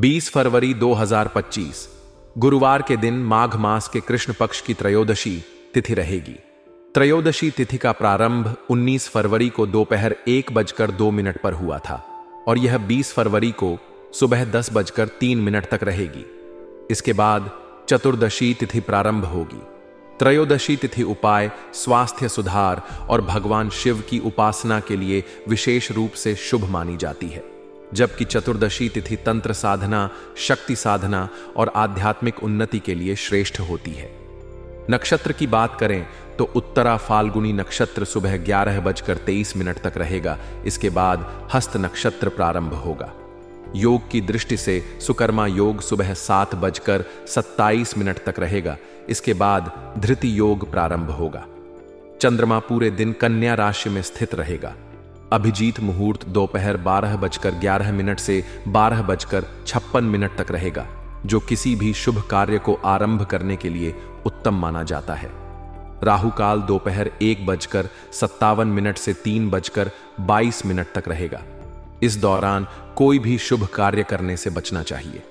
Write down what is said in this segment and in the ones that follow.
20 फरवरी 2025 गुरुवार के दिन माघ मास के कृष्ण पक्ष की त्रयोदशी तिथि रहेगी। त्रयोदशी तिथि का प्रारंभ 19 फरवरी को दोपहर 1:02 पर हुआ था और यह 20 फरवरी को सुबह 10:03 तक रहेगी। इसके बाद चतुर्दशी तिथि प्रारंभ होगी। त्रयोदशी तिथि उपाय, स्वास्थ्य सुधार और भगवान शिव की उपासना के लिए विशेष रूप से शुभ मानी जाती है, जबकि चतुर्दशी तिथि तंत्र साधना, शक्ति साधना और आध्यात्मिक उन्नति के लिए श्रेष्ठ होती है। नक्षत्र की बात करें तो उत्तरा फाल्गुनी नक्षत्र सुबह 11:23 तक रहेगा। इसके बाद हस्त नक्षत्र प्रारंभ होगा। योग की दृष्टि से सुकर्मा योग सुबह 7:27 तक रहेगा। इसके बाद धृति योग प्रारंभ होगा। चंद्रमा पूरे दिन कन्या राशि में स्थित रहेगा। अभिजीत मुहूर्त दोपहर 12:11 से 12:56 तक रहेगा, जो किसी भी शुभ कार्य को आरंभ करने के लिए उत्तम माना जाता है। राहु काल दोपहर 1:57 से 3:22 तक रहेगा। इस दौरान कोई भी शुभ कार्य करने से बचना चाहिए।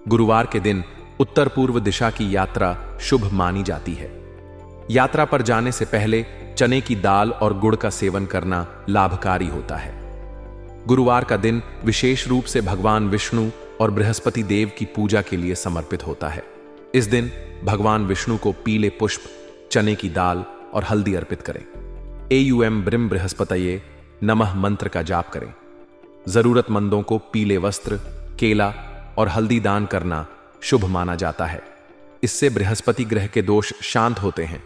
गुरुवार के दिन उत्तर पूर्व दिशा की यात्रा शुभ मानी जाती है। यात्रा पर जाने से पहले चने की दाल और गुड़ का सेवन करना लाभकारी होता है। गुरुवार का दिन विशेष रूप से भगवान विष्णु और बृहस्पति देव की पूजा के लिए समर्पित होता है। इस दिन भगवान विष्णु को पीले पुष्प, चने की दाल और हल्दी अर्पित करें। एयुएम ब्रिम बृहस्पतये नमः मंत्र का जाप करें। जरूरतमंदों को पीले वस्त्र, केला और हल्दी दान करना शुभ माना जाता है। इससे बृहस्पति ग्रह के दोष शांत होते हैं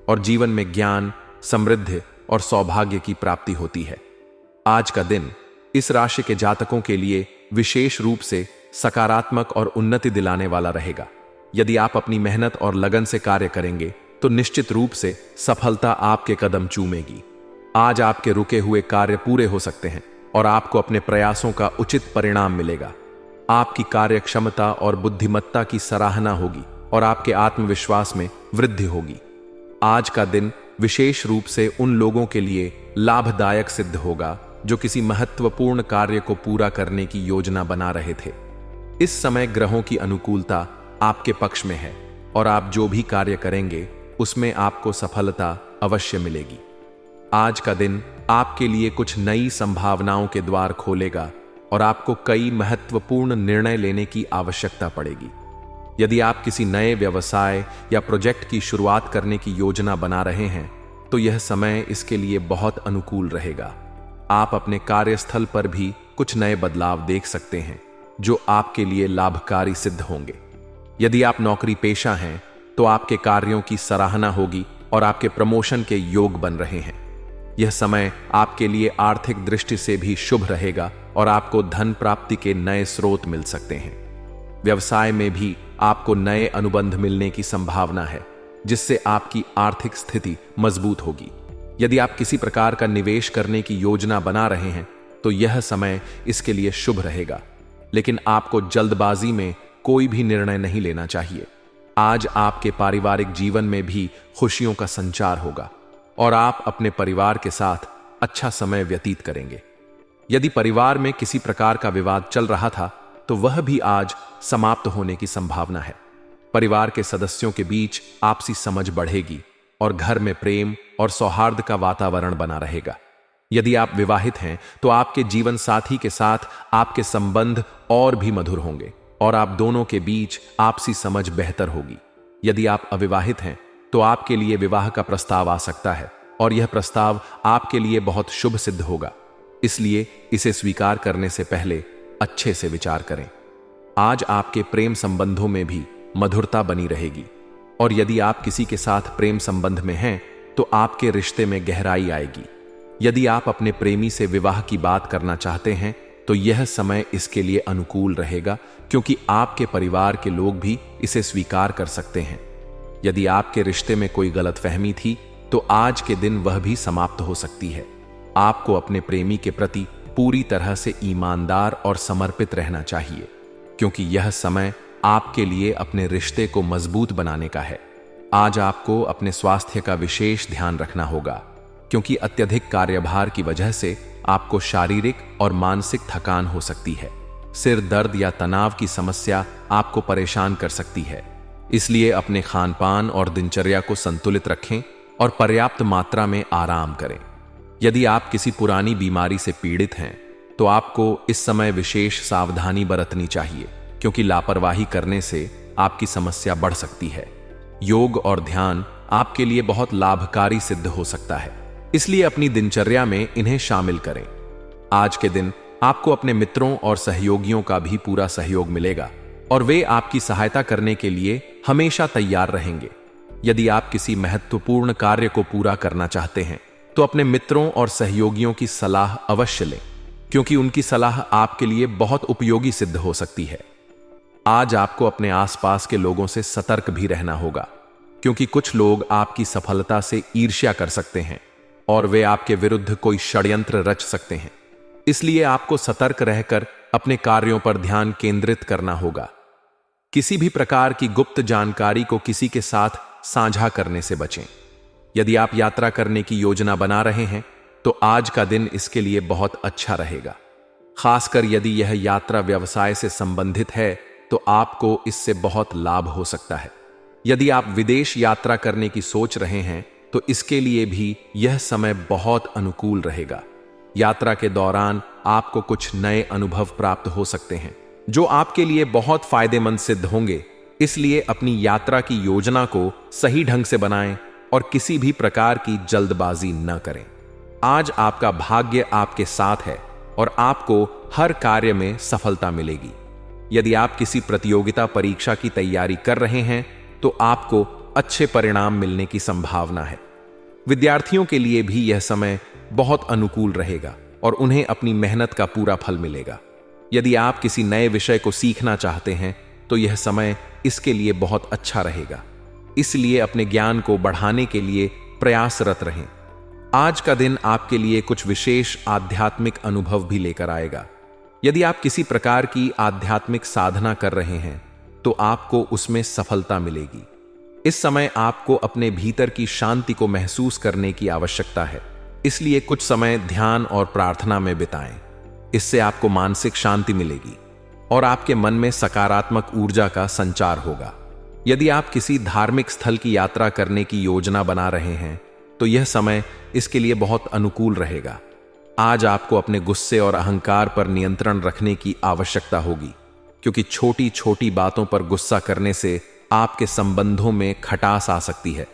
और जीवन में ज्ञान, समृद्धि और सौभाग्य की प्राप्ति होती है। आज का दिन इस राशि के जातकों के लिए विशेष रूप से सकारात्मक और उन्नति दिलाने वाला रहेगा। यदि आप अपनी मेहनत और लगन से कार्य करेंगे तो निश्चित रूप से सफलता आपके कदम चूमेगी। आज आपके रुके हुए कार्य पूरे हो सकते हैं और आपको अपने प्रयासों का उचित परिणाम मिलेगा। आपकी कार्य क्षमता और बुद्धिमत्ता की सराहना होगी और आपके आत्मविश्वास में वृद्धि होगी। आज का दिन विशेष रूप से उन लोगों के लिए लाभदायक सिद्ध होगा जो किसी महत्वपूर्ण कार्य को पूरा करने की योजना बना रहे थे। इस समय ग्रहों की अनुकूलता आपके पक्ष में है और आप जो भी कार्य करेंगे उसमें आपको सफलता अवश्य मिलेगी। आज का दिन आपके लिए कुछ नई संभावनाओं के द्वार खोलेगा और आपको कई महत्वपूर्ण निर्णय लेने की आवश्यकता पड़ेगी। यदि आप किसी नए व्यवसाय या प्रोजेक्ट की शुरुआत करने की योजना बना रहे हैं तो यह समय इसके लिए बहुत अनुकूल रहेगा। आप अपने कार्यस्थल पर भी कुछ नए बदलाव देख सकते हैं जो आपके लिए लाभकारी सिद्ध होंगे। यदि आप नौकरी पेशा हैं तो आपके कार्यों की सराहना होगी और आपके प्रमोशन के योग बन रहे हैं। यह समय आपके लिए आर्थिक दृष्टि से भी शुभ रहेगा और आपको धन प्राप्ति के नए स्रोत मिल सकते हैं। व्यवसाय में भी आपको नए अनुबंध मिलने की संभावना है, जिससे आपकी आर्थिक स्थिति मजबूत होगी। यदि आप किसी प्रकार का निवेश करने की योजना बना रहे हैं तो यह समय इसके लिए शुभ रहेगा, लेकिन आपको जल्दबाजी में कोई भी निर्णय नहीं लेना चाहिए। आज आपके पारिवारिक जीवन में भी खुशियों का संचार होगा और आप अपने परिवार के साथ अच्छा समय व्यतीत करेंगे। यदि परिवार में किसी प्रकार का विवाद चल रहा था तो वह भी आज समाप्त होने की संभावना है। परिवार के सदस्यों के बीच आपसी समझ बढ़ेगी और घर में प्रेम और सौहार्द का वातावरण बना रहेगा। यदि आप विवाहित हैं तो आपके जीवन साथी के साथ आपके संबंध और भी मधुर होंगे और आप दोनों के बीच आपसी समझ बेहतर होगी। यदि आप अविवाहित हैं तो आपके लिए विवाह का प्रस्ताव आ सकता है और यह प्रस्ताव आपके लिए बहुत शुभ सिद्ध होगा, इसलिए इसे स्वीकार करने से पहले अच्छे से विचार करें। आज आपके प्रेम संबंधों में भी मधुरता बनी रहेगी और यदि आप किसी के साथ प्रेम संबंध में हैं तो आपके रिश्ते में गहराई आएगी। यदि आप अपने प्रेमी से विवाह की बात करना चाहते हैं तो यह समय इसके लिए अनुकूल रहेगा, क्योंकि आपके परिवार के लोग भी इसे स्वीकार कर सकते हैं। यदि आपके रिश्ते में कोई गलतफहमी थी तो आज के दिन वह भी समाप्त हो सकती है। आपको अपने प्रेमी के प्रति पूरी तरह से ईमानदार और समर्पित रहना चाहिए, क्योंकि यह समय आपके लिए अपने रिश्ते को मजबूत बनाने का है। आज आपको अपने स्वास्थ्य का विशेष ध्यान रखना होगा, क्योंकि अत्यधिक कार्यभार की वजह से आपको शारीरिक और मानसिक थकान हो सकती है। सिर दर्द या तनाव की समस्या आपको परेशान कर सकती है। इसलिए अपने खानपान और दिनचर्या को संतुलित रखें और पर्याप्त मात्रा में आराम करें। यदि आप किसी पुरानी बीमारी से पीड़ित हैं, तो आपको इस समय विशेष सावधानी बरतनी चाहिए, क्योंकि लापरवाही करने से आपकी समस्या बढ़ सकती है। योग और ध्यान आपके लिए बहुत लाभकारी सिद्ध हो सकता है, इसलिए अपनी दिनचर्या में इन्हें शामिल करें। आज के दिन आपको अपने मित्रों और सहयोगियों का भी पूरा सहयोग मिलेगा और वे आपकी सहायता करने के लिए हमेशा तैयार रहेंगे। यदि आप किसी महत्वपूर्ण कार्य को पूरा करना चाहते हैं, तो अपने मित्रों और सहयोगियों की सलाह अवश्य लें, क्योंकि उनकी सलाह आपके लिए बहुत उपयोगी सिद्ध हो सकती है। आज आपको अपने आसपास के लोगों से सतर्क भी रहना होगा, क्योंकि कुछ लोग आपकी सफलता से ईर्ष्या कर सकते हैं और वे आपके विरुद्ध कोई षड्यंत्र रच सकते हैं। इसलिए आपको सतर्क रहकर अपने कार्यों पर ध्यान केंद्रित करना होगा। किसी भी प्रकार की गुप्त जानकारी को किसी के साथ साझा करने से बचें। यदि आप यात्रा करने की योजना बना रहे हैं, तो आज का दिन इसके लिए बहुत अच्छा रहेगा। खासकर यदि यह यात्रा व्यवसाय से संबंधित है, तो आपको इससे बहुत लाभ हो सकता है। यदि आप विदेश यात्रा करने की सोच रहे हैं, तो इसके लिए भी यह समय बहुत अनुकूल रहेगा। यात्रा के दौरान आपको कुछ नए अनुभव प्राप्त हो सकते हैं, जो आपके लिए बहुत फायदेमंद सिद्ध होंगे। इसलिए अपनी यात्रा की योजना को सही ढंग से बनाएं और किसी भी प्रकार की जल्दबाजी न करें। आज आपका भाग्य आपके साथ है और आपको हर कार्य में सफलता मिलेगी। यदि आप किसी प्रतियोगिता परीक्षा की तैयारी कर रहे हैं, तो आपको अच्छे परिणाम मिलने की संभावना है। विद्यार्थियों के लिए भी यह समय बहुत अनुकूल रहेगा और उन्हें अपनी मेहनत का पूरा फल मिलेगा। यदि आप किसी नए विषय को सीखना चाहते हैं, तो यह समय इसके लिए बहुत अच्छा रहेगा। इसलिए अपने ज्ञान को बढ़ाने के लिए प्रयासरत रहें। आज का दिन आपके लिए कुछ विशेष आध्यात्मिक अनुभव भी लेकर आएगा। यदि आप किसी प्रकार की आध्यात्मिक साधना कर रहे हैं, तो आपको उसमें सफलता मिलेगी। इस समय आपको अपने भीतर की शांति को महसूस करने की आवश्यकता है, इसलिए कुछ समय ध्यान और प्रार्थना में बिताएं। इससे आपको मानसिक शांति मिलेगी और आपके मन में सकारात्मक ऊर्जा का संचार होगा। यदि आप किसी धार्मिक स्थल की यात्रा करने की योजना बना रहे हैं, तो यह समय इसके लिए बहुत अनुकूल रहेगा। आज आपको अपने गुस्से और अहंकार पर नियंत्रण रखने की आवश्यकता होगी, क्योंकि छोटी छोटी बातों पर गुस्सा करने से आपके संबंधों में खटास आ सकती है।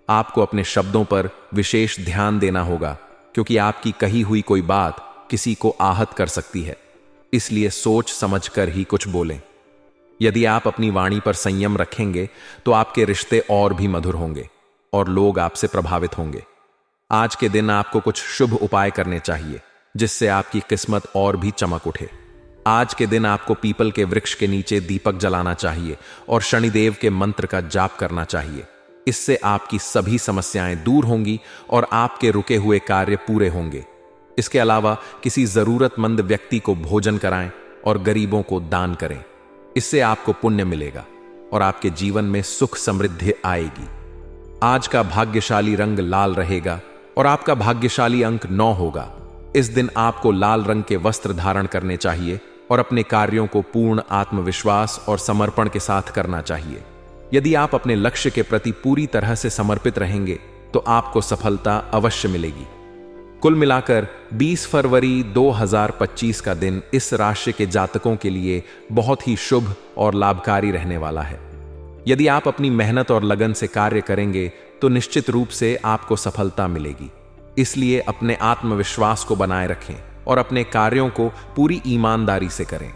आपको अपने शब्दों पर विशेष ध्यान देना होगा, क्योंकि आपकी कही हुई कोई बात किसी को आहत कर सकती है। इसलिए सोच समझकर ही कुछ बोलें। यदि आप अपनी वाणी पर संयम रखेंगे, तो आपके रिश्ते और भी मधुर होंगे और लोग आपसे प्रभावित होंगे। आज के दिन आपको कुछ शुभ उपाय करने चाहिए, जिससे आपकी किस्मत और भी चमक उठे। आज के दिन आपको पीपल के वृक्ष के नीचे दीपक जलाना चाहिए और शनिदेव के मंत्र का जाप करना चाहिए। इससे आपकी सभी समस्याएं दूर होंगी और आपके रुके हुए कार्य पूरे होंगे। इसके अलावा किसी जरूरतमंद व्यक्ति को भोजन कराएं और गरीबों को दान करें। इससे आपको पुण्य मिलेगा और आपके जीवन में सुख समृद्धि आएगी। आज का भाग्यशाली रंग लाल रहेगा और आपका भाग्यशाली अंक 9 होगा। इस दिन आपको लाल रंग के वस्त्र धारण करने चाहिए और अपने कार्यों को पूर्ण आत्मविश्वास और समर्पण के साथ करना चाहिए। यदि आप अपने लक्ष्य के प्रति पूरी तरह से समर्पित रहेंगे, तो आपको सफलता अवश्य मिलेगी। कुल मिलाकर 20 फरवरी 2025 का दिन इस राशि के जातकों के लिए बहुत ही शुभ और लाभकारी रहने वाला है। यदि आप अपनी मेहनत और लगन से कार्य करेंगे, तो निश्चित रूप से आपको सफलता मिलेगी। इसलिए अपने आत्मविश्वास को बनाए रखें और अपने कार्यों को पूरी ईमानदारी से करें।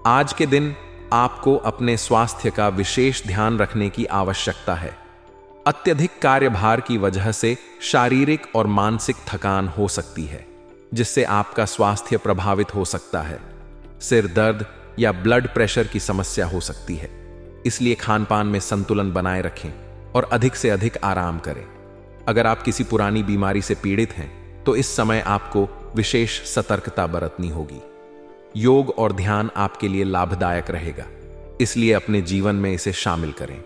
आज के दिन आपको अपने स्वास्थ्य का विशेष ध्यान रखने की आवश्यकता है। अत्यधिक कार्यभार की वजह से शारीरिक और मानसिक थकान हो सकती है, जिससे आपका स्वास्थ्य प्रभावित हो सकता है। सिर दर्द या ब्लड प्रेशर की समस्या हो सकती है। इसलिए खानपान में संतुलन बनाए रखें और अधिक से अधिक आराम करें। अगर आप किसी पुरानी बीमारी से पीड़ित हैं, तो इस समय आपको विशेष सतर्कता बरतनी होगी। योग और ध्यान आपके लिए लाभदायक रहेगा, इसलिए अपने जीवन में इसे शामिल करें।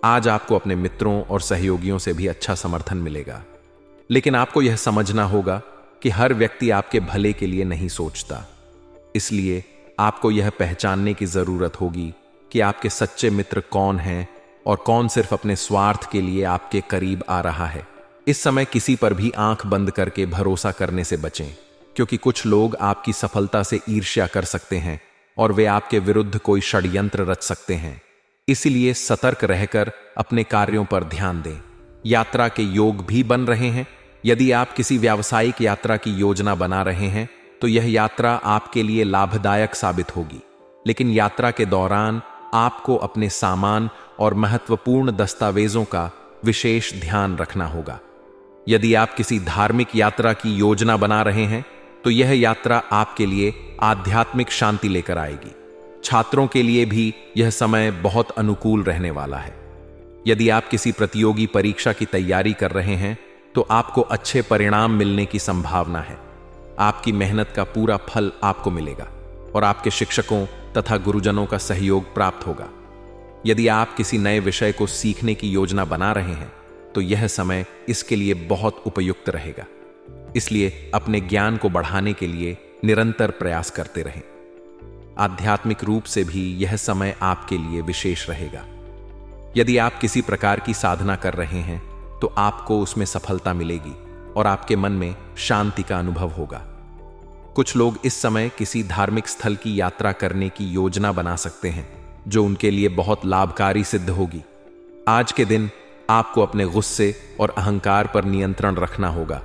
आज आपको अपने मित्रों और सहयोगियों से भी अच्छा समर्थन मिलेगा, लेकिन आपको यह समझना होगा कि हर व्यक्ति आपके भले के लिए नहीं सोचता। इसलिए आपको यह पहचानने की जरूरत होगी कि आपके सच्चे मित्र कौन हैं और कौन सिर्फ अपने स्वार्थ के लिए आपके करीब आ रहा है। इस समय किसी पर भी आंख बंद करके भरोसा करने से बचें, क्योंकि कुछ लोग आपकी सफलता से ईर्ष्या कर सकते हैं और वे आपके विरुद्ध कोई षड्यंत्र रच सकते हैं। इसलिए सतर्क रहकर अपने कार्यों पर ध्यान दें। यात्रा के योग भी बन रहे हैं। यदि आप किसी व्यावसायिक यात्रा की योजना बना रहे हैं तो यह यात्रा आपके लिए लाभदायक साबित होगी, लेकिन यात्रा के दौरान आपको अपने सामान और महत्वपूर्ण दस्तावेजों का विशेष ध्यान रखना होगा। यदि आप किसी धार्मिक यात्रा की योजना बना रहे हैं तो यह यात्रा आपके लिए आध्यात्मिक शांति लेकर आएगी। छात्रों के लिए भी यह समय बहुत अनुकूल रहने वाला है। यदि आप किसी प्रतियोगी परीक्षा की तैयारी कर रहे हैं तो आपको अच्छे परिणाम मिलने की संभावना है। आपकी मेहनत का पूरा फल आपको मिलेगा और आपके शिक्षकों तथा गुरुजनों का सहयोग प्राप्त होगा। यदि आप किसी नए विषय को सीखने की योजना बना रहे हैं तो यह समय इसके लिए बहुत उपयुक्त रहेगा। इसलिए अपने ज्ञान को बढ़ाने के लिए निरंतर प्रयास करते रहें। आध्यात्मिक रूप से भी यह समय आपके लिए विशेष रहेगा। यदि आप किसी प्रकार की साधना कर रहे हैं तो आपको उसमें सफलता मिलेगी और आपके मन में शांति का अनुभव होगा। कुछ लोग इस समय किसी धार्मिक स्थल की यात्रा करने की योजना बना सकते हैं जो उनके लिए बहुत लाभकारी सिद्ध होगी। आज के दिन आपको अपने गुस्से और अहंकार पर नियंत्रण रखना होगा,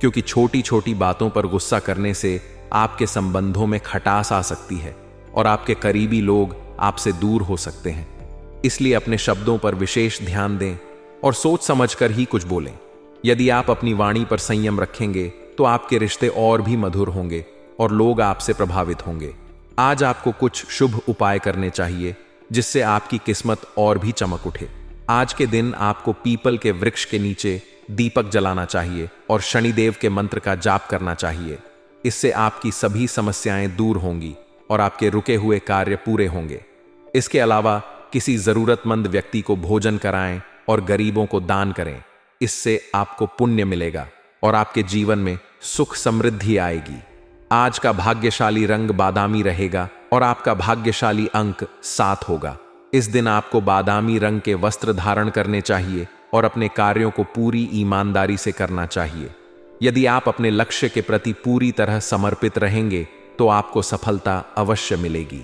क्योंकि छोटी छोटी बातों पर गुस्सा करने से आपके संबंधों में खटास आ सकती है और आपके करीबी लोग आपसे दूर हो सकते हैं। इसलिए अपने शब्दों पर विशेष ध्यान दें और सोच समझकर ही कुछ बोलें। यदि आप अपनी वाणी पर संयम रखेंगे तो आपके रिश्ते और भी मधुर होंगे और लोग आपसे प्रभावित होंगे। आज आपको कुछ शुभ उपाय करने चाहिए जिससे आपकी किस्मत और भी चमक उठे। आज के दिन आपको पीपल के वृक्ष के नीचे दीपक जलाना चाहिए और शनिदेव के मंत्र का जाप करना चाहिए। इससे आपकी सभी समस्याएं दूर होंगी और आपके रुके हुए कार्य पूरे होंगे। इसके अलावा किसी जरूरतमंद व्यक्ति को भोजन कराएं और गरीबों को दान करें। इससे आपको पुण्य मिलेगा और आपके जीवन में सुख समृद्धि आएगी। आज का भाग्यशाली रंग बादामी रहेगा और आपका भाग्यशाली अंक 7 होगा। इस दिन आपको बादामी रंग के वस्त्र धारण करने चाहिए और अपने कार्यों को पूरी ईमानदारी से करना चाहिए। यदि आप अपने लक्ष्य के प्रति पूरी तरह समर्पित रहेंगे तो आपको सफलता अवश्य मिलेगी।